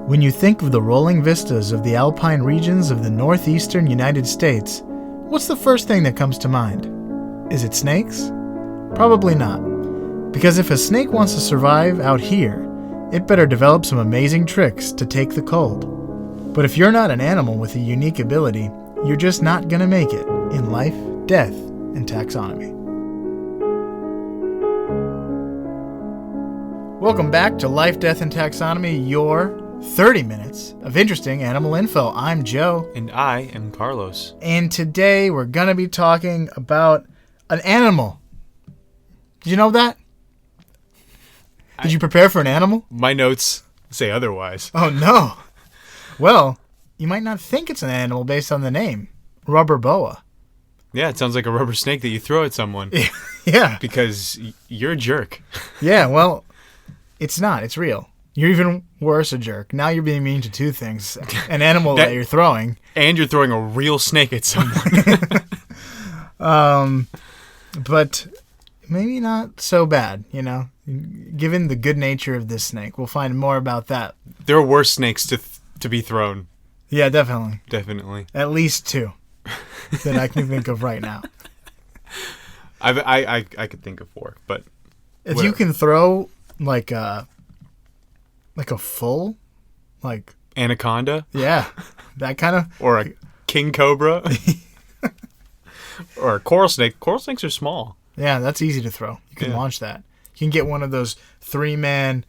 When you think of the rolling vistas of the alpine regions of the northeastern United States, what's the first thing that comes to mind? Is it snakes? Probably not. Because if a snake wants to survive out here, it better develop some amazing tricks to take the cold. But if you're not an animal with a unique ability, you're just not gonna make it in life, death, and taxonomy. Welcome back to Life, Death, and Taxonomy, your 30 minutes of interesting animal info. I'm Joe. And I am Carlos. And today we're going to be talking about an animal. Did you know that? Did you prepare for an animal? My notes say otherwise. Oh, no. Well, you might not think it's an animal based on the name. Rubber boa. Yeah, it sounds like a rubber snake that you throw at someone. Yeah. Because you're a jerk. Yeah, well, it's not. It's real. You're even worse, a jerk. Now you're being mean to two things. An animal that you're throwing. And you're throwing a real snake at someone. But maybe not so bad, you know, given the good nature of this snake. We'll find more about that. There are worse snakes to be thrown. Yeah, definitely. Definitely. At least two that I can think of right now. I could think of four, but if whatever. you can throw like a full, like anaconda, yeah, that kind of, or a king cobra, or a coral snake. Coral snakes are small. Yeah, that's easy to throw. You can launch that. You can get one of those 3-man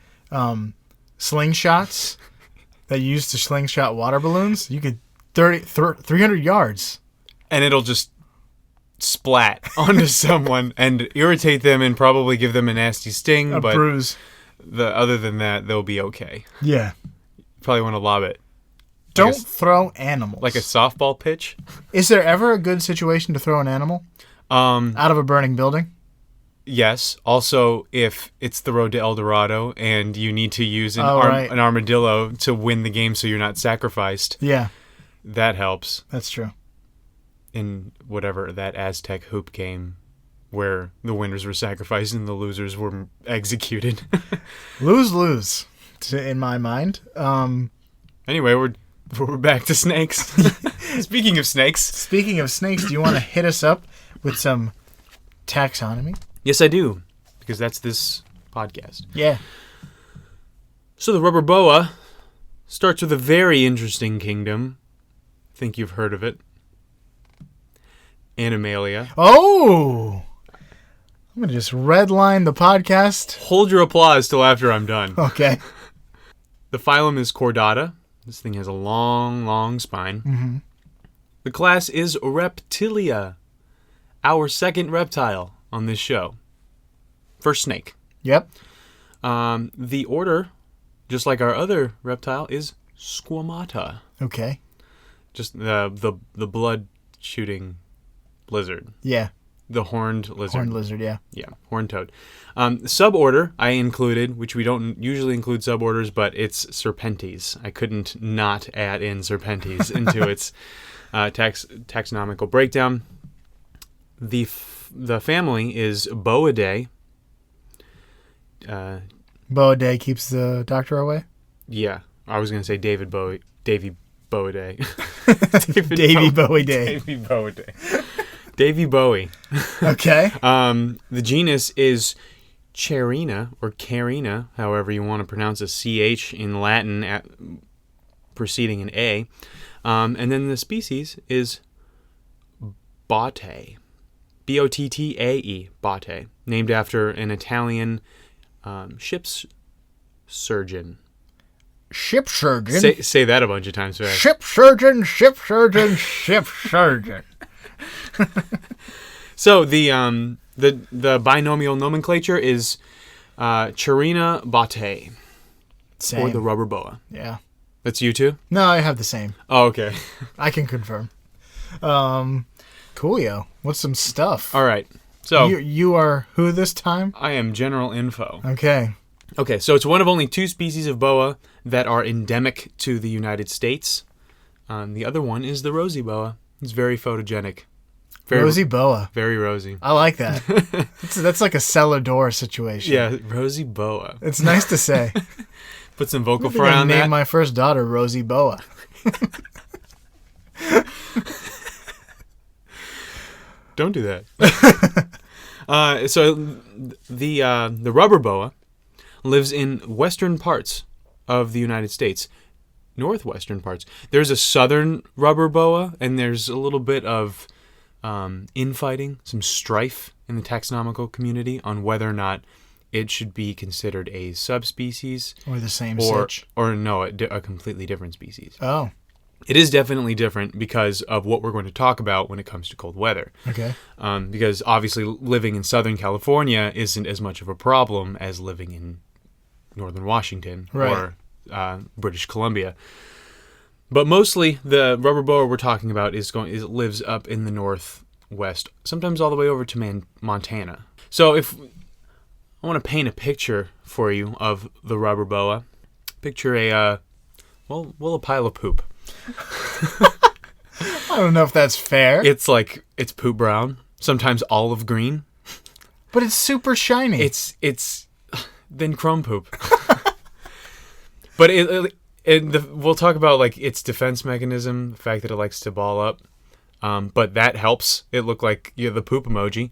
slingshots that you use to slingshot water balloons. You could 300 yards, and it'll just splat onto someone and irritate them and probably give them a nasty sting, a but bruise. Other than that, they'll be okay. Yeah. You probably want to lob it. Don't throw animals. Like a softball pitch? Is there ever a good situation to throw an animal? Out of a burning building? Yes. Also, if it's the road to El Dorado and you need to use an armadillo to win the game so you're not sacrificed. Yeah. That helps. That's true. In whatever, that Aztec hoop game where the winners were sacrificed and the losers were executed. Lose, in my mind. Anyway, we're back to snakes. Speaking of snakes, do you want to hit us up with some taxonomy? Yes, I do, because that's this podcast. Yeah. So the rubber boa starts with a very interesting kingdom. I think you've heard of it. Animalia. Oh! I'm going to just redline the podcast. Hold your applause till after I'm done. Okay. The phylum is Chordata. This thing has a long, long spine. Mm-hmm. The class is Reptilia. Our second reptile on this show. First snake. Yep. The order, just like our other reptile, is Squamata. Okay. Just the blood-shooting lizard. Yeah. The horned lizard. Horned lizard, yeah. Yeah, horned toad. Suborder I included, which we don't usually include suborders, but it's Serpentes. I couldn't not add in Serpentes into its taxonomical breakdown. The family is Boidae. Boidae keeps the doctor away? Yeah, I was going to say Davy Boidae. Davy Boidae. Davy Boidae. Davy Bowie. Okay. The genus is Charina, or Carina, however you want to pronounce a CH in Latin preceding an A. And then the species is Bottae. Bottae. Bottae. Named after an Italian ship's surgeon. Ship surgeon? Say that a bunch of times fast. Ship surgeon, ship surgeon, ship surgeon. So the binomial nomenclature is Charina Bottae. Same. Or the rubber boa. Yeah. That's you too? No, I have the same. Oh, okay. I can confirm. Coolio. What's some stuff? All right. So you are who this time? I am general info. Okay. Okay, so it's one of only 2 species of boa that are endemic to the United States. The other one is the rosy boa. It's very photogenic. Rosy boa. Very rosy. I like that. That's like a cellar door situation. Yeah, rosy boa. It's nice to say. Put some vocal I think fry I on named that. my first daughter Rosie Boa. Don't do that. So the rubber boa lives in western parts of the United States, northwestern parts. There's a southern rubber boa, and there's a little bit of infighting, some strife in the taxonomical community on whether or not it should be considered a subspecies Or the same or sitch. a completely different species. Oh, It is definitely different because of what we're going to talk about when it comes to cold weather. okay. Because obviously living in Southern California isn't as much of a problem as living in Northern Washington Right. or British Columbia. But mostly the rubber boa we're talking about lives up in the northwest, sometimes all the way over to Montana. So if I want to paint a picture for you of the rubber boa, picture a pile of poop. I don't know if that's fair, It's poop brown, sometimes olive green. but it's super shiny. It's then chrome poop. But we'll talk about like its defense mechanism, the fact that it likes to ball up. But that helps. It looked like the poop emoji.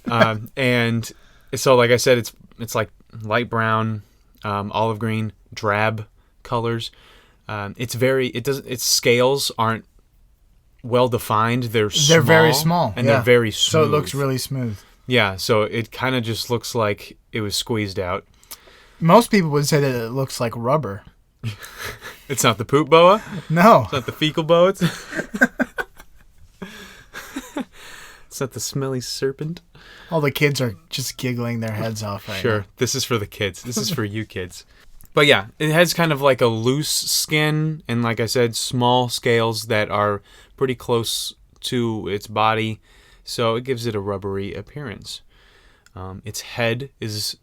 And so, like I said, it's like light brown, olive green, drab colors. Its scales aren't well defined. They're very small, and yeah. they're very smooth. So it looks really smooth. Yeah, so it kind of just looks like it was squeezed out. Most people would say that it looks like rubber. It's not the poop boa. No. It's not the fecal boa. It's not the smelly serpent. All the kids are just giggling their heads off right Sure, now. this is for the kids. This is for you kids. But yeah, it has kind of like a loose skin and, like I said, small scales that are pretty close to its body, so it gives it a rubbery appearance. Its head is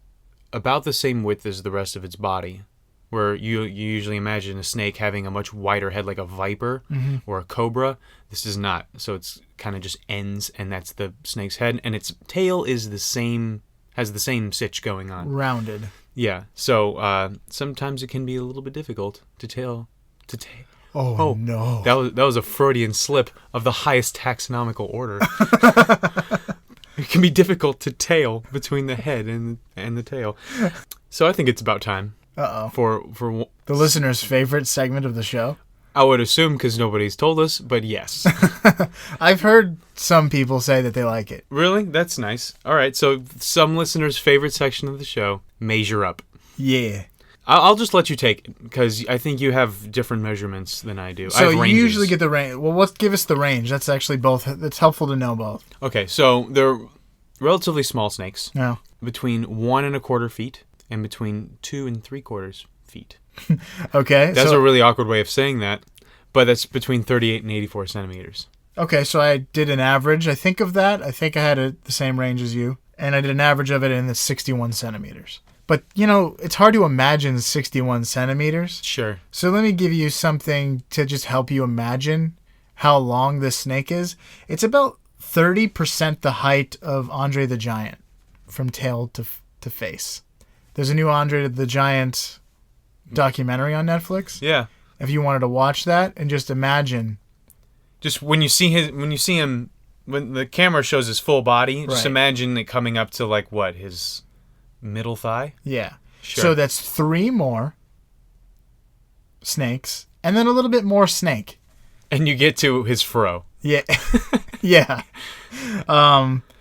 about the same width as the rest of its body, where you usually imagine a snake having a much wider head like a viper or a cobra. This is not. So it's kind of just ends, and that's the snake's head, and its tail is has the same sitch going on. Rounded. Yeah, so sometimes it can be a little bit difficult to tail. Oh, no. That was a Freudian slip of the highest taxonomical order. It can be difficult to tail between the head and the tail. So I think it's about time Uh-oh. for The listener's favorite segment of the show. I would assume because nobody's told us, but yes. I've heard some people say that they like it. Really? That's nice. All right, so some listeners' favorite section of the show, measure up. Yeah. I'll just let you take it because I think you have different measurements than I do. I So have you ranges. usually get the range. Well, give us the range. That's actually both. It's helpful to know both. Okay, so they're relatively small snakes, No. between 1 1/4 feet and between 2 3/4 feet. Okay. That's so, a really awkward way of saying that, but that's between 38 and 84 centimeters. Okay, so I did an average. I think of that. I think I had the same range as you, and I did an average of it in the 61 centimeters. But, it's hard to imagine 61 centimeters. Sure. So let me give you something to just help you imagine how long this snake is. It's about 30% the height of Andre the Giant from tail to face. There's a new Andre the Giant documentary on Netflix. Yeah. If you wanted to watch that and just imagine. Just when you see him, when the camera shows his full body, just Right. imagine it coming up to like what, his middle thigh? Yeah. Sure. So that's 3 more snakes and then a little bit more snake. And you get to his fro. Yeah. Yeah.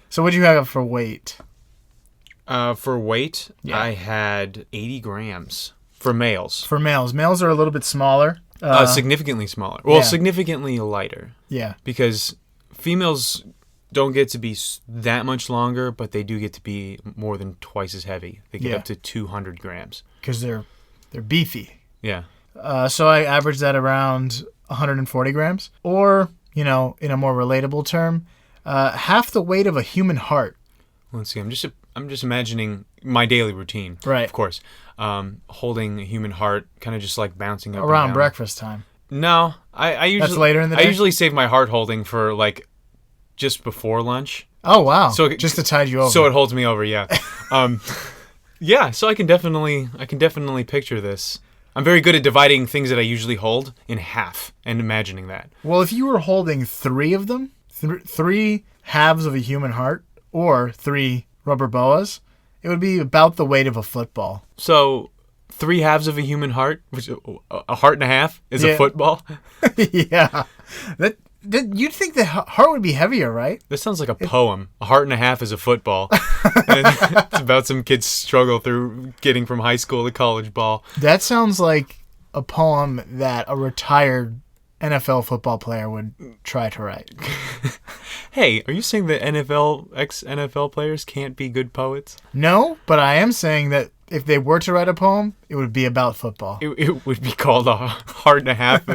So what'd you have for weight? For weight, Yeah. I had 80 grams for males. For males. Males are a little bit smaller. Significantly smaller. Well, yeah. significantly lighter. Yeah. Because females don't get to be that much longer, but they do get to be more than twice as heavy. They get Yeah. up to 200 grams. Because they're beefy. Yeah. So I averaged that around 140 grams. Or, in a more relatable term, half the weight of a human heart. Let's see. I'm just imagining my daily routine. Right. Of course. Holding a human heart, kind of just like bouncing up and Around down. breakfast time. No, I usually That's later in the day? I usually save my heart holding for like just before lunch. Oh, wow. So just to tide you over. So it holds me over, yeah. Yeah, so I can definitely picture this. I'm very good at dividing things that I usually hold in half and imagining that. Well, if you were holding 3 of them, 3 halves of a human heart, or 3 rubber boas, it would be about the weight of a football. So 3 halves of a human heart, which a heart and a half, is a football. Yeah, you'd think the heart would be heavier, right? This sounds like a poem. A heart and a half is a football. And it's about some kid's struggle through getting from high school to college ball. That sounds like a poem that a retired NFL football player would try to write. Hey, are you saying that ex-NFL players can't be good poets? No, but I am saying that if they were to write a poem, it would be about football. It would be called a heart and a half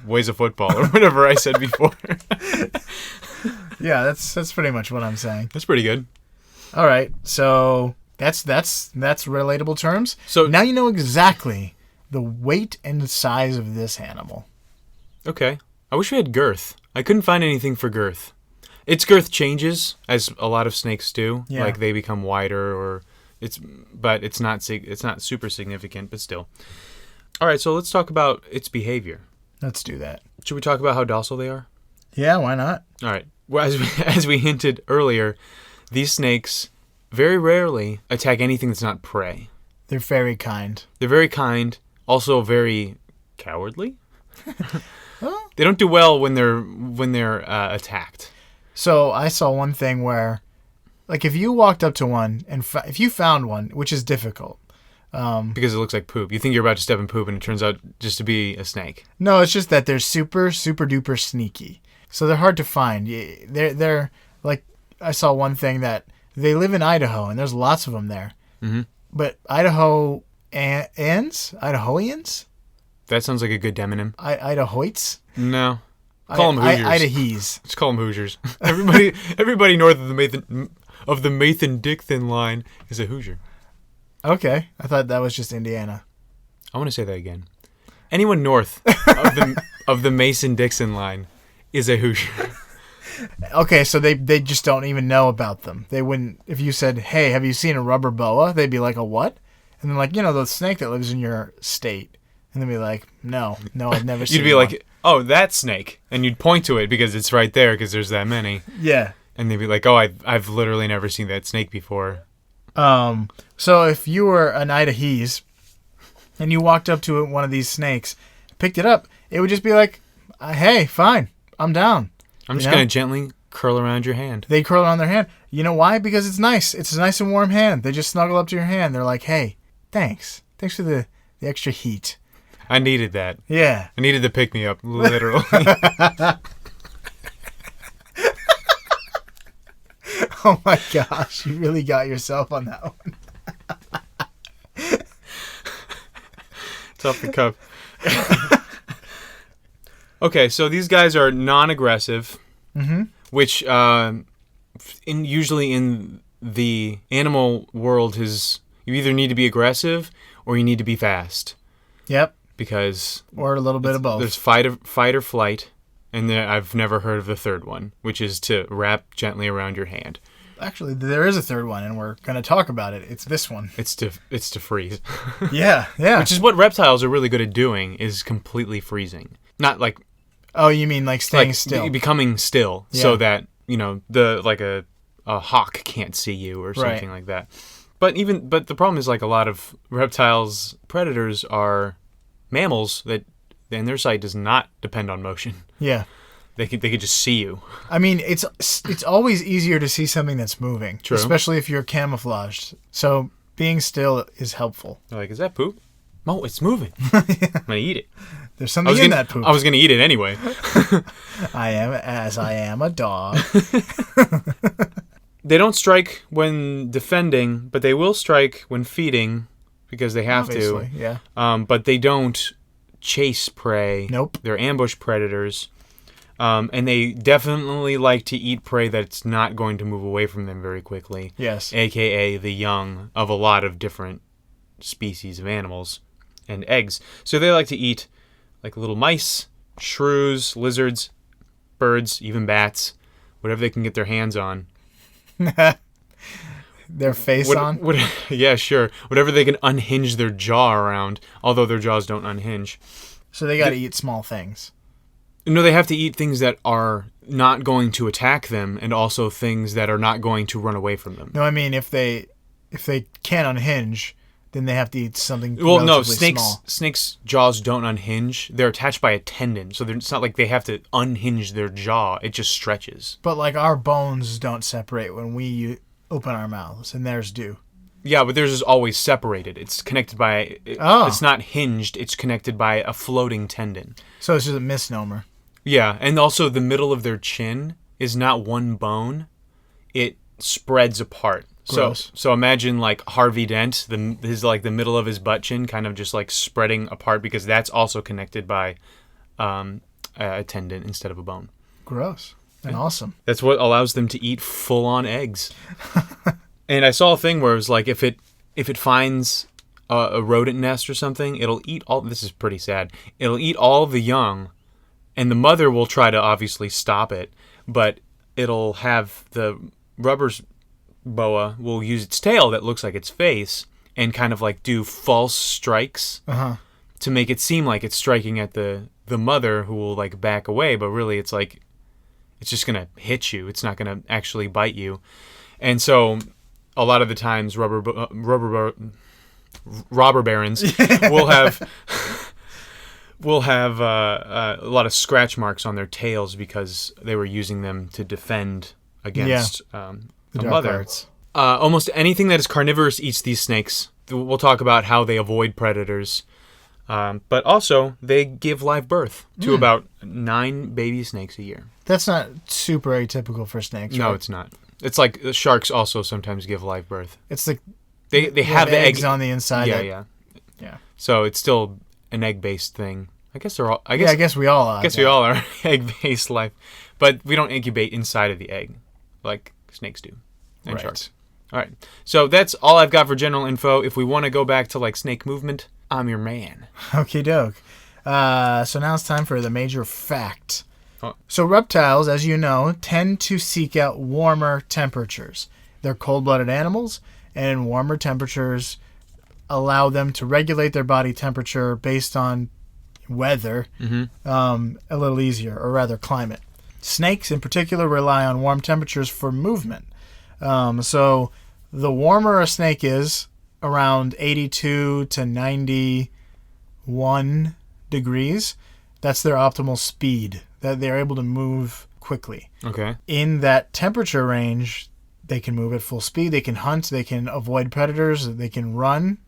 weighs a football, or whatever I said before. Yeah, that's pretty much what I'm saying. That's pretty good. All right, so that's relatable terms. So now you know exactly the weight and the size of this animal. Okay. I wish we had girth. I couldn't find anything for girth. Its girth changes, as a lot of snakes do. Yeah. Like they become wider, but it's not super significant, but still. All right, so let's talk about its behavior. Let's do that. Should we talk about how docile they are? Yeah, why not? All right. Well, as we hinted earlier, these snakes very rarely attack anything that's not prey. They're very kind. They're very kind, also very cowardly. Well, They don't do well when they're attacked. so I saw one thing where, like, if you walked up to one and if you found one, which is difficult. Because it looks like poop. You think you're about to step in poop, and it turns out just to be a snake. No, it's just that they're super, super duper sneaky. So they're hard to find. They're like, I saw one thing that they live in Idaho, and there's lots of them there. Mm-hmm. But Idahoians? That sounds like a good demonym. Idahoites? No. Call them Hoosiers. Idahees. Just call them Hoosiers. Everybody north of the Mathan-Dickin line is a Hoosier. Okay. I thought that was just Indiana. I want to say that again. Anyone north of the Mason-Dixon line is a Hoosier. Okay, so they just don't even know about them. They wouldn't, if you said, hey, have you seen a rubber boa? They'd be like, a what? And then like, the snake that lives in your state. And they'd be like, no, I've never seen You'd be one. like, oh, that snake. And you'd point to it because it's right there because there's that many. Yeah. And they'd be like, oh, I've literally never seen that snake before. So if you were an Idahees and you walked up to one of these snakes, picked it up, it would just be like, hey, fine, I'm down. I'm just going to gently curl around your hand. They curl around their hand. You know why? Because it's nice. It's a nice and warm hand. They just snuggle up to your hand. They're like, hey, thanks. Thanks for the extra heat. I needed that. Yeah. I needed to pick me up, literally. Oh my gosh, you really got yourself on that one. It's off the cuff. Okay, so these guys are non-aggressive, which usually in the animal world is you either need to be aggressive or you need to be fast. Yep. Because or a little bit of both. There's fight or flight, and then I've never heard of the third one, which is to wrap gently around your hand. Actually, there is a third one, and we're going to talk about it. It's this one. It's to freeze. Yeah. Which is what reptiles are really good at doing, is completely freezing. Not like... Oh, you mean like staying still? Becoming still, so that, a hawk can't see you or something like that. But the problem is like a lot of reptiles, predators are mammals and their sight does not depend on motion. Yeah. They could just see you. I mean, it's always easier to see something that's moving. True. Especially if you're camouflaged. So being still is helpful. They're like, is that poop? Oh, it's moving. I'm going to eat it. There's something in that poop. I was going to eat it anyway. I am a dog. They don't strike when defending, but they will strike when feeding because they have Obviously, to. Yeah. But they don't chase prey. Nope. They're ambush predators. And they definitely like to eat prey that's not going to move away from them very quickly. Yes. AKA the young of a lot of different species of animals and eggs. So they like to eat like little mice, shrews, lizards, birds, even bats, whatever they can get their hands on. their face on. Yeah, sure. Whatever they can unhinge their jaw around, although their jaws don't unhinge. So they got to eat small things. No, they have to eat things that are not going to attack them, and also things that are not going to run away from them. No, I mean if they can't unhinge, then they have to eat something. Well, no, small. snakes' jaws don't unhinge. They're attached by a tendon, so it's not like they have to unhinge their jaw. It just stretches. But like our bones don't separate when we open our mouths, and theirs do. Yeah, but theirs is always separated. It's connected by. It's not hinged. It's connected by a floating tendon. So it's just a misnomer. Yeah, and also the middle of their chin is not one bone. It spreads apart. Gross. So imagine like Harvey Dent, the middle of his butt chin kind of just like spreading apart because that's also connected by a tendon instead of a bone. Gross. And awesome. That's what allows them to eat full-on eggs. And I saw a thing where it was like if it finds a rodent nest or something, it'll eat all. This is pretty sad. It'll eat all the young, and the mother will try to obviously stop it, but it'll have the rubber boa will use its tail that looks like its face and kind of like do false strikes to make it seem like it's striking at the mother, who will like back away, but really it's like it's just gonna hit you. It's not gonna actually bite you. And so a lot of the times robber barons will have a lot of scratch marks on their tails because they were using them to defend against the mother. arts. Almost anything that is carnivorous eats these snakes. We'll talk about how they avoid predators. But also, they give live birth to about 9 baby snakes a year. That's not super atypical for snakes, right? No, it's not. It's like sharks also sometimes give live birth. It's like they have the eggs on the inside. Yeah. So it's still an egg-based thing. I guess they're all. I guess we all are. I guess we all are egg-based life, but we don't incubate inside of the egg like snakes do and sharks. All right. So that's all I've got for general info. If we want to go back to like snake movement, I'm your man. Okie doke. So now it's time for the major fact. Oh. So reptiles, as you know, tend to seek out warmer temperatures. They're cold-blooded animals, and warmer temperatures allow them to regulate their body temperature based on weather a little easier, or rather climate. Snakes in particular rely on warm temperatures for movement. So the warmer a snake is, around 82 to 91 degrees, that's their optimal speed, that they're able to move quickly. Okay. In that temperature range, they can move at full speed, they can hunt, they can avoid predators, they can run,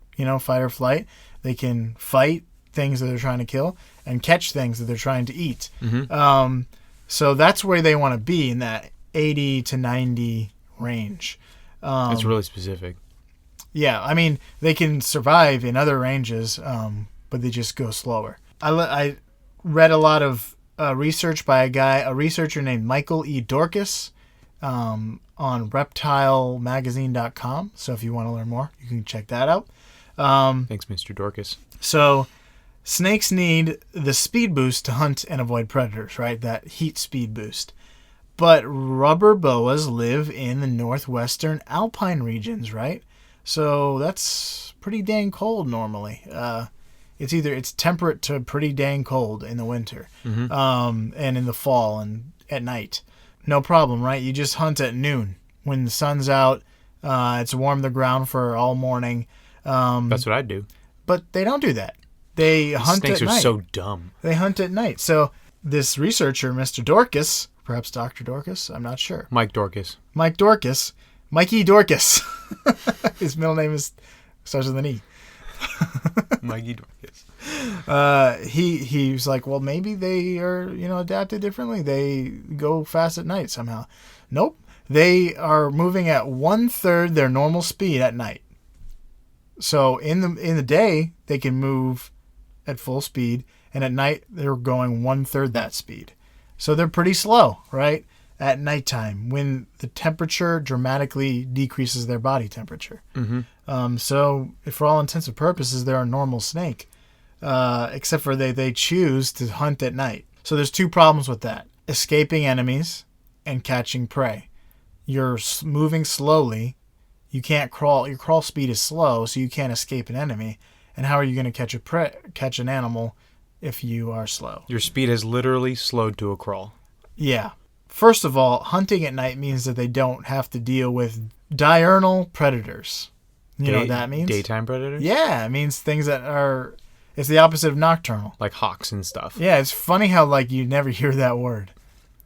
fight or flight, they can fight things that they're trying to kill, and catch things that they're trying to eat. So that's where they want to be, in that 80 to 90 range. That's really specific. Yeah, I mean, they can survive in other ranges, but they just go slower. I read a lot of research by a researcher named Michael E. Dorcas on reptilemagazine.com. So if you want to learn more, you can check that out. Thanks, Mr. Dorcas. So snakes need the speed boost to hunt and avoid predators, right? That heat speed boost. But rubber boas live in the northwestern alpine regions, right? So that's pretty dang cold normally. It's temperate to pretty dang cold in the winter, and in the fall and at night. No problem, right? You just hunt at noon when the sun's out. It's warmed the ground for all morning. That's what I'd do. But they don't do that. They hunt at night. Snakes are so dumb. They hunt at night. So this researcher, Mr. Dorcas, perhaps Dr. Dorcas, I'm not sure. Mike Dorcas. Mikey Dorcas. His middle name starts with an E. Mikey Dorcas. He was like, well, maybe they are, adapted differently. They go fast at night somehow. Nope. They are moving at 1/3 their normal speed at night. So in the day, they can move at full speed, and at night, they're going 1/3 that speed. So they're pretty slow, right? At nighttime, when the temperature dramatically decreases their body temperature. So for all intents and purposes, they're a normal snake, except for they choose to hunt at night. So there's 2 problems with that: escaping enemies and catching prey. You're moving slowly. You can't crawl. Your crawl speed is slow, so you can't escape an enemy. And how are you going to catch an animal if you are slow? Your speed has literally slowed to a crawl. Yeah. First of all, hunting at night means that they don't have to deal with diurnal predators. You know what that means? Daytime predators? Yeah, it means things that are... It's the opposite of nocturnal. Like hawks and stuff. Yeah, it's funny how, like, you never hear that word.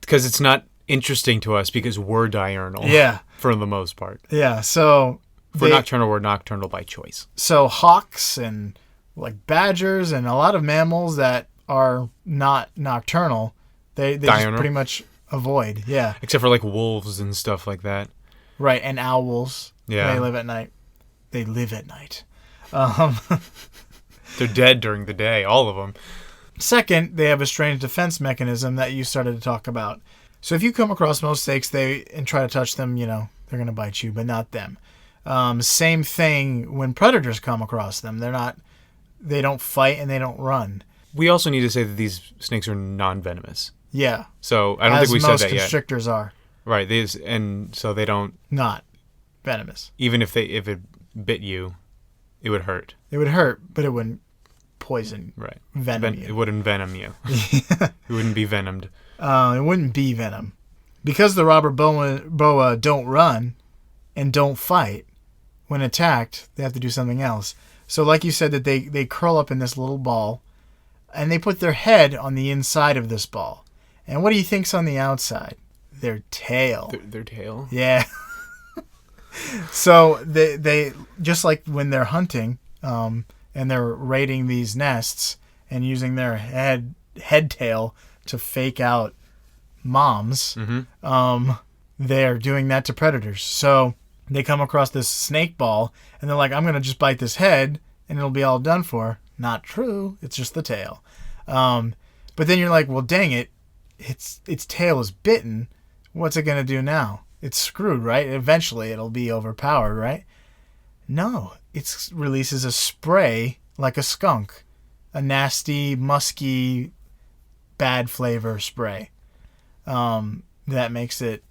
Because it's not interesting to us because we're diurnal. Yeah. For the most part. Yeah, so... For nocturnal, we're nocturnal by choice. So hawks and, like, badgers and a lot of mammals that are not nocturnal, they just pretty much avoid. Yeah. Except for, like, wolves and stuff like that. Right, and owls. Yeah. They live at night. They live at night. They're dead during the day, all of them. Second, they have a strange defense mechanism that you started to talk about. So if you come across most snakes and try to touch them, you know, they're going to bite you, but not them. Same thing when predators come across them. They don't fight and they don't run. We also need to say that these snakes are non-venomous. Yeah. So I don't think we said that yet. Most constrictors are. Right. And so they don't... Not venomous. Even if it bit you, it would hurt. It would hurt, but it wouldn't poison. Right. Venom you. It wouldn't venom you. It wouldn't be venomed. It wouldn't be venom. Because the robber boa don't run and don't fight, when attacked, they have to do something else. So like you said, that they curl up in this little ball, and they put their head on the inside of this ball. And what do you think's on the outside? Their tail. Their tail? Yeah. So they just like when they're hunting, and they're raiding these nests and using their head tail to fake out moms, they're doing that to predators. So they come across this snake ball, and they're like, I'm going to just bite this head, and it'll be all done for. Not true. It's just the tail. But then you're like, well, dang it. Its tail is bitten. What's it going to do now? It's screwed, right? Eventually, it'll be overpowered, right? No. It releases a spray like a skunk. A nasty, musky, bad flavor spray. That makes it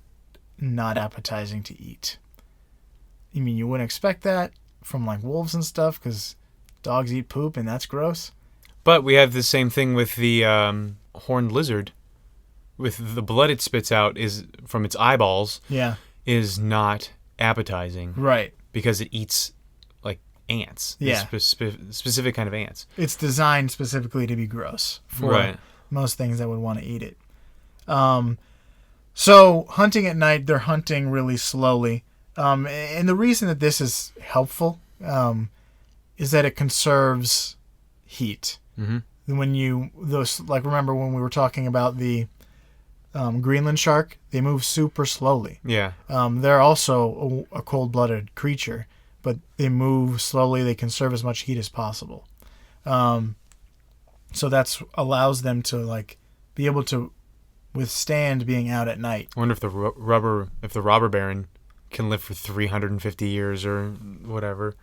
not appetizing to eat. You mean you wouldn't expect that from like wolves and stuff because dogs eat poop and that's gross? But we have the same thing with the horned lizard. With the blood it spits out is from its eyeballs. Yeah. Is not appetizing. Right. Because it eats like ants. Yeah. Specific kind of ants. It's designed specifically to be gross for most things that would want to eat it. So hunting at night, they're hunting really slowly. And the reason that this is helpful is that it conserves heat. Mm-hmm. Remember when we were talking about the Greenland shark? They move super slowly. Yeah. They're also a cold-blooded creature, but they move slowly. They conserve as much heat as possible. So that's allows them to like be able to withstand being out at night. I wonder if the robber baron can live for 350 years or whatever.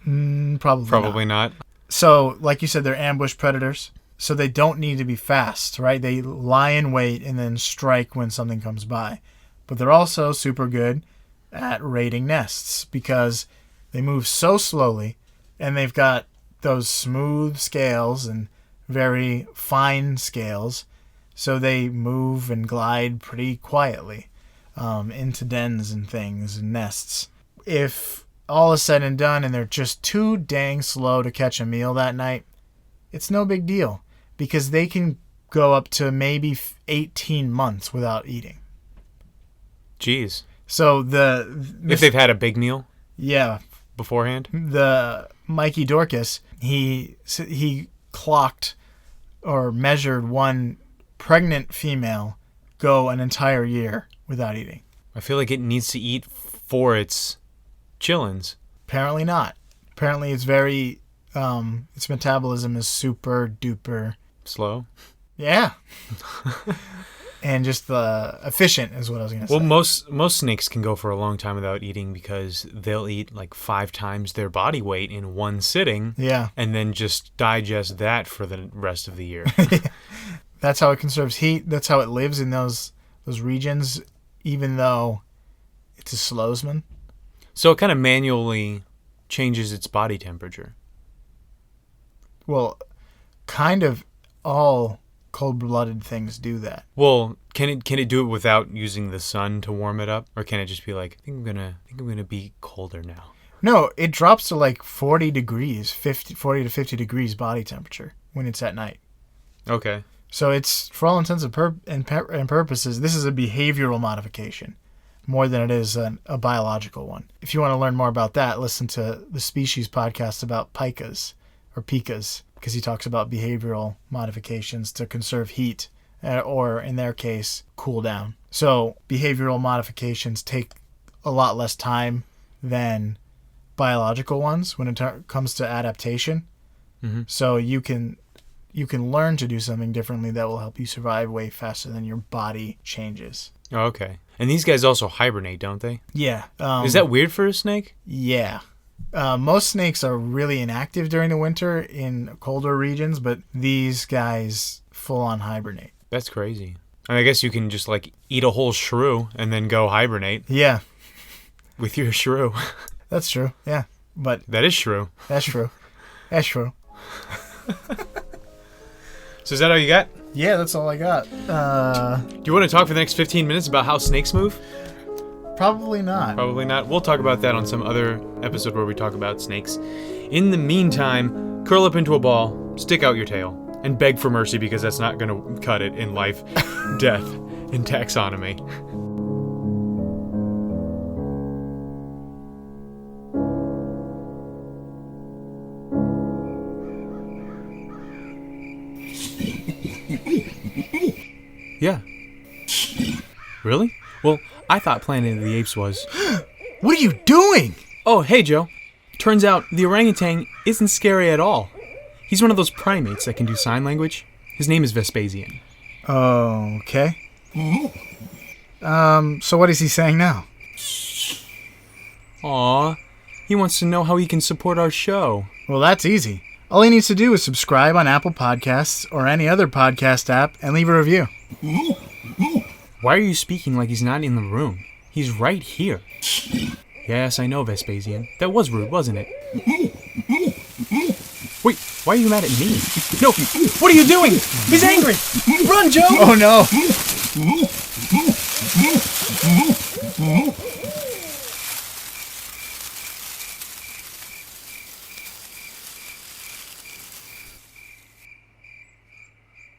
Probably not. So, like you said, they're ambush predators. So they don't need to be fast, right? They lie in wait and then strike when something comes by. But they're also super good at raiding nests because they move so slowly and they've got those smooth scales and very fine scales. So they move and glide pretty quietly into dens and things and nests. If all is said and done and they're just too dang slow to catch a meal that night, it's no big deal because they can go up to maybe 18 months without eating. Jeez. So if they've had a big meal? Yeah. Beforehand? The Mikey Dorcas, he clocked or measured one pregnant female go an entire year without eating. I feel like it needs to eat for its chillins. Apparently not. Apparently it's very, its metabolism is super duper slow. Yeah. And just efficient is what I was going to say. Well, most snakes can go for a long time without eating because they'll eat like 5 times their body weight in one sitting. Yeah. And then just digest that for the rest of the year. That's how it conserves heat. That's how it lives in those regions, even though it's a slowsman. So it kind of manually changes its body temperature. Well, kind of all cold-blooded things do that. Well, can it do it without using the sun to warm it up, or can it just be like, I think I'm gonna be colder now? No, it drops to like 40 degrees, 40 to 50 degrees body temperature when it's at night. Okay. So it's, for all intents and purposes, this is a behavioral modification more than it is a biological one. If you want to learn more about that, listen to the Species podcast about pikas, or pikas, because he talks about behavioral modifications to conserve heat, or in their case, cool down. So behavioral modifications take a lot less time than biological ones when it comes to adaptation. Mm-hmm. So you can learn to do something differently that will help you survive way faster than your body changes. Oh, okay. And these guys also hibernate, don't they? Yeah. Is that weird for a snake? Yeah. Most snakes are really inactive during the winter in colder regions, but these guys full on hibernate. That's crazy. I mean, I guess you can just like eat a whole shrew and then go hibernate. Yeah. With your shrew. That's true. Yeah. But that is shrew. That's true. That's true. So is that all you got? Yeah, that's all I got. Do you want to talk for the next 15 minutes about how snakes move? Probably not. Probably not. We'll talk about that on some other episode where we talk about snakes. In the meantime, curl up into a ball, stick out your tail, and beg for mercy because that's not going to cut it in life, death, and taxonomy. Yeah. Really? Well, I thought Planet of the Apes was... What are you doing? Oh, hey, Joe. Turns out the orangutan isn't scary at all. He's one of those primates that can do sign language. His name is Vespasian. Okay. So what is he saying now? Aw, he wants to know how he can support our show. Well, that's easy. All he needs to do is subscribe on Apple Podcasts or any other podcast app and leave a review. Why are you speaking like he's not in the room? He's right here. Yes, I know, Vespasian. That was rude, wasn't it? Wait, why are you mad at me? No, what are you doing? He's angry! Run, Joe! Oh, no!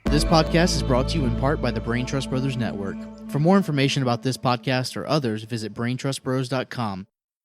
This podcast is brought to you in part by the Brain Trust Brothers Network. For more information about this podcast or others, visit braintrustbros.com.